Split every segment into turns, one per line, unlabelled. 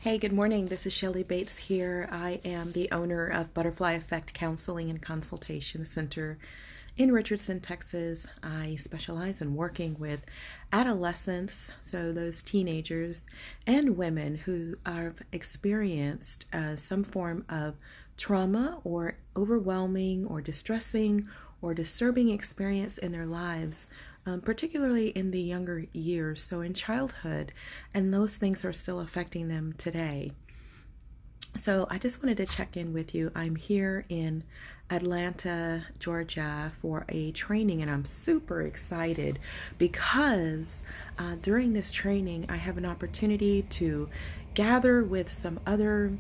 Hey, good morning. This is Shelley Bates here. I am the owner of Butterfly Effect Counseling and Consultation Center in Richardson, Texas. I specialize in working with adolescents, so those teenagers and women who have experienced some form of trauma or overwhelming or distressing or disturbing experience in their lives, particularly in the younger years, so in childhood, and those things are still affecting them today. So I just wanted to check in with you. I'm here in Atlanta, Georgia for a training, and I'm super excited because during this training, I have an opportunity to gather with some other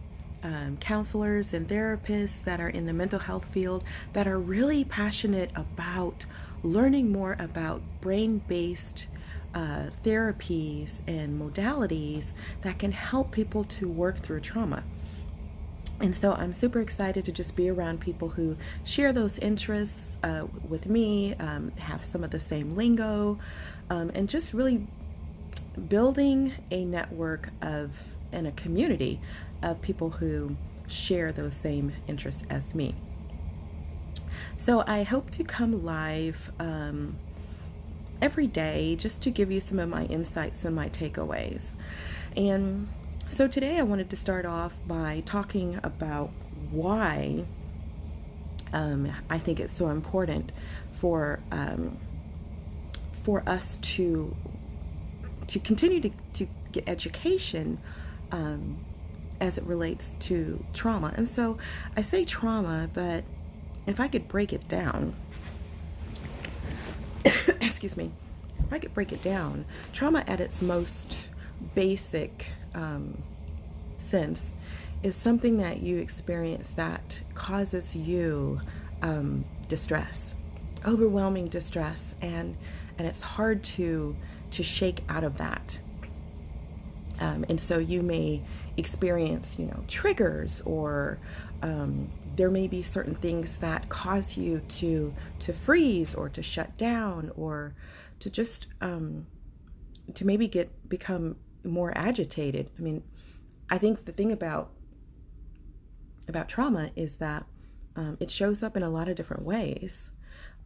counselors and therapists that are in the mental health field that are really passionate about learning more about brain-based therapies and modalities that can help people to work through trauma. And so I'm super excited to just be around people who share those interests with me, have some of the same lingo, and just really building a network of and a community of people who share those same interests as me. So I hope to come live every day just to give you some of my insights and my takeaways. And so today I wanted to start off by talking about why I think it's so important for us to continue to get education as it relates to trauma. And so I say trauma, but if I could break it down, excuse me, if I could break it down, trauma at its most basic sense is something that you experience that causes you distress, overwhelming distress, and it's hard to shake out of that. And so you may experience, triggers, or there may be certain things that cause you to freeze or to shut down, or to just to maybe become more agitated. I mean, I think the thing about trauma is that it shows up in a lot of different ways.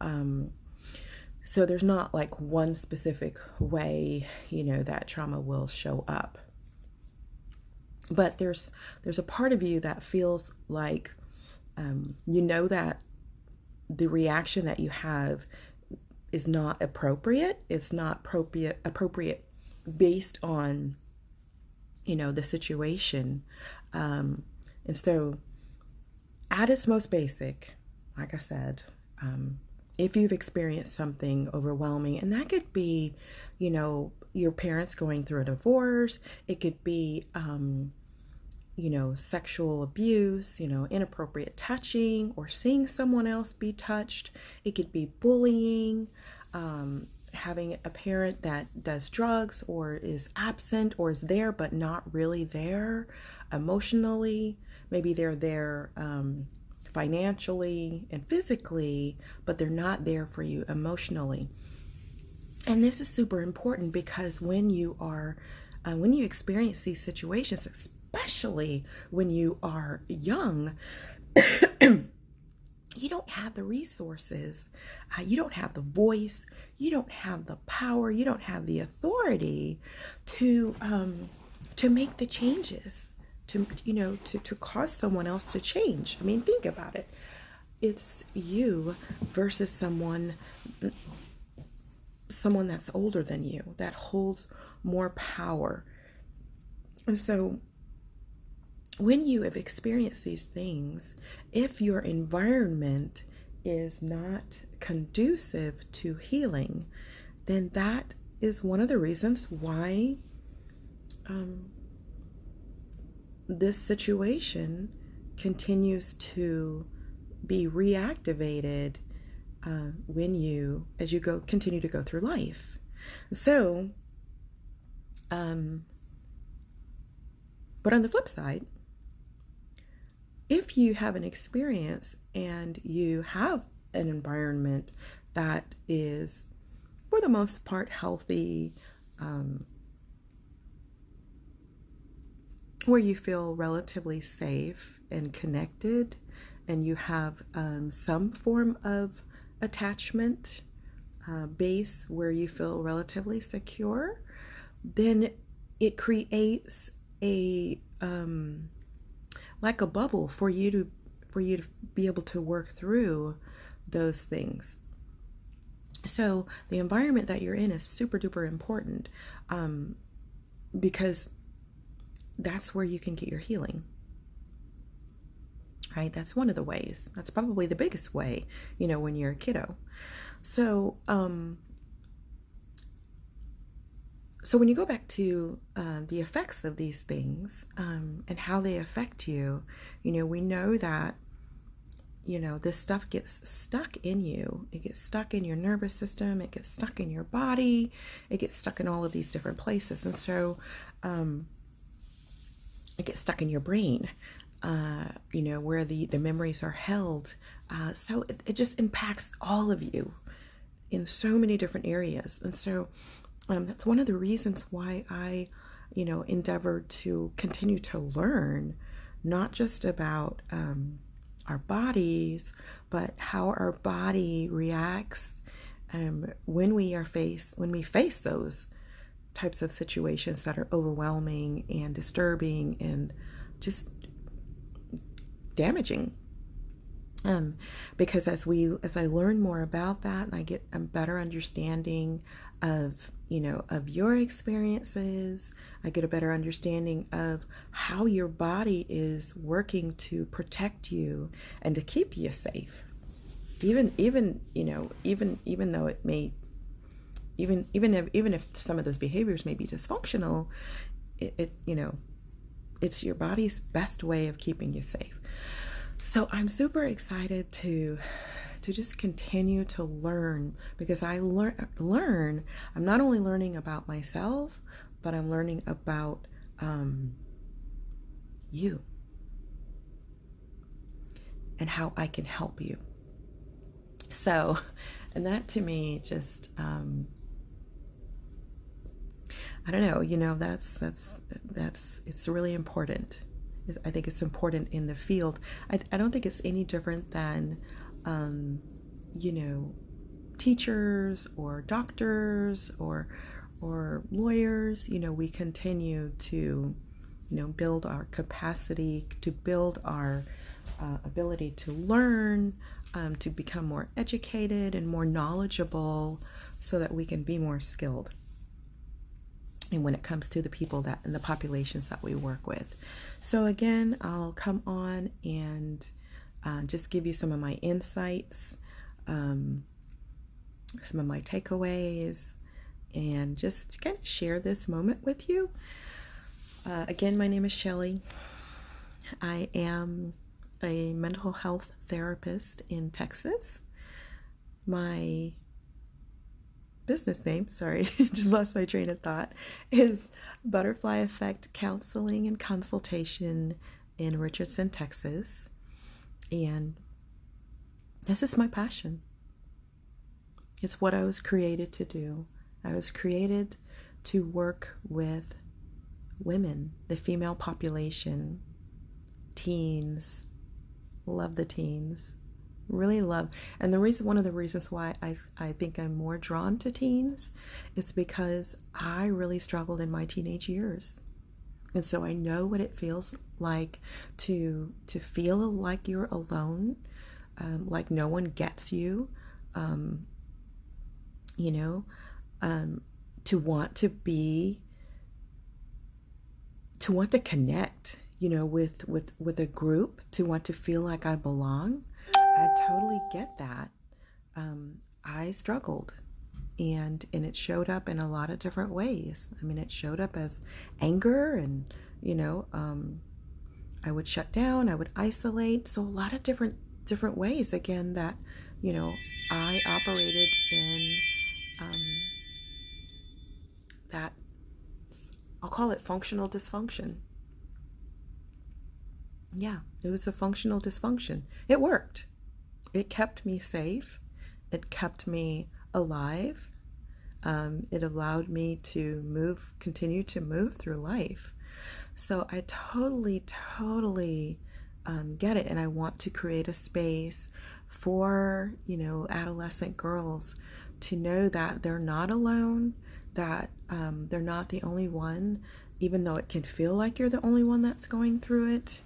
So there's not like one specific way, that trauma will show up. But there's a part of you that feels like that the reaction that you have is not appropriate. It's not appropriate based on the situation. And so at its most basic, like I said, if you've experienced something overwhelming, and that could be, your parents going through a divorce, it could be, sexual abuse, inappropriate touching, or seeing someone else be touched. It could be bullying, having a parent that does drugs or is absent or is there but not really there emotionally. Maybe they're there financially and physically, but they're not there for you emotionally. And this is super important because when you experience these situations, especially when you are young, you don't have the resources, you don't have the voice, you don't have the power, you don't have the authority to make the changes, to cause someone else to change. I mean, think about it. It's you versus someone that's older than you, that holds more power. And so when you have experienced these things, if your environment is not conducive to healing, then that is one of the reasons why this situation continues to be reactivated as you continue to go through life. So, but on the flip side, if you have an experience and you have an environment that is, for the most part, healthy, where you feel relatively safe and connected, and you have some form of attachment base where you feel relatively secure, then it creates a like a bubble for you to be able to work through those things. So the environment that you're in is super duper important, because that's where you can get your healing. Right? That's one of the ways. That's probably the biggest way, when you're a kiddo. So, so when you go back to the effects of these things and how they affect you, we know that, this stuff gets stuck in you. It gets stuck in your nervous system. It gets stuck in your body. It gets stuck in all of these different places. And so it gets stuck in your brain. Where the memories are held. So it just impacts all of you in so many different areas. And so that's one of the reasons why I, endeavor to continue to learn, not just about our bodies, but how our body reacts when we face those types of situations that are overwhelming and disturbing and just damaging. Because as I learn more about that, and I get a better understanding of your experiences, I get a better understanding of how your body is working to protect you and to keep you safe. Even though it may, even if some of those behaviors may be dysfunctional, it's your body's best way of keeping you safe. So I'm super excited to just continue to learn, because I learn. I'm not only learning about myself, but I'm learning about you and how I can help you. So, and that to me just I don't know, that's it's really important. I think it's important in the field. I don't think it's any different than, teachers or doctors or lawyers. We continue to, build our capacity, to build our ability to learn, to become more educated and more knowledgeable so that we can be more skilled. And when it comes to the people and the populations that we work with. So again, I'll come on and just give you some of my insights, some of my takeaways, and just kind of share this moment with you. Again, my name is Shelly. I am a mental health therapist in Texas. My business name, just lost my train of thought, is Butterfly Effect Counseling and Consultation in Richardson, Texas. And this is my passion. It's what I was created to do. I was created to work with women, the female population, teens. Love the teens. Really love. And one of the reasons why I think I'm more drawn to teens is because I really struggled in my teenage years. And so I know what it feels like to feel like you're alone, like no one gets you, to want to connect, with a group, to want to feel like I belong. I totally get that. I struggled, and it showed up in a lot of different ways. I mean, it showed up as anger, and I would shut down, I would isolate. So a lot of different ways, again, that I operated in that, I'll call it functional dysfunction. Yeah, it was a functional dysfunction. It worked. It kept me safe. It kept me alive. It allowed me to continue to move through life. So I totally get it. And I want to create a space for, adolescent girls to know that they're not alone, that they're not the only one, even though it can feel like you're the only one that's going through it,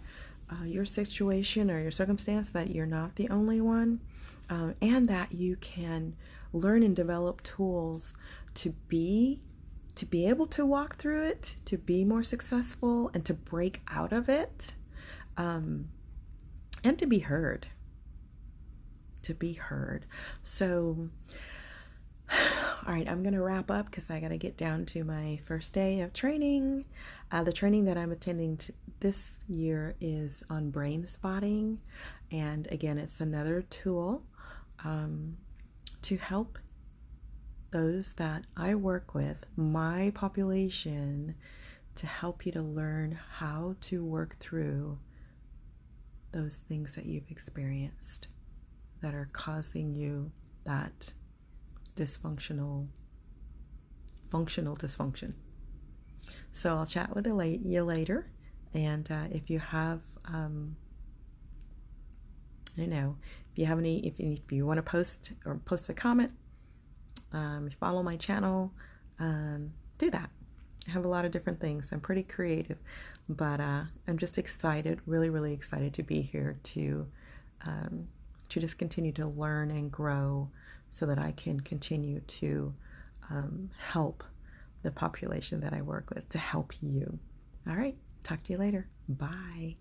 your situation or your circumstance, that you're not the only one, and that you can learn and develop tools to be able to walk through it, to be more successful, and to break out of it, and to be heard. So, all right, I'm going to wrap up because I got to get down to my first day of training. The training that I'm attending this year is on brain spotting. And again, it's another tool to help those that I work with, my population, to help you to learn how to work through those things that you've experienced that are causing you that functional dysfunction. So I'll chat with you later. And if you have, if you want to post a comment, follow my channel, do that. I have a lot of different things. I'm pretty creative, but I'm just excited, really excited to be here to just continue to learn and grow so that I can continue to help the population that I work with, to help you. All right, talk to you later. Bye.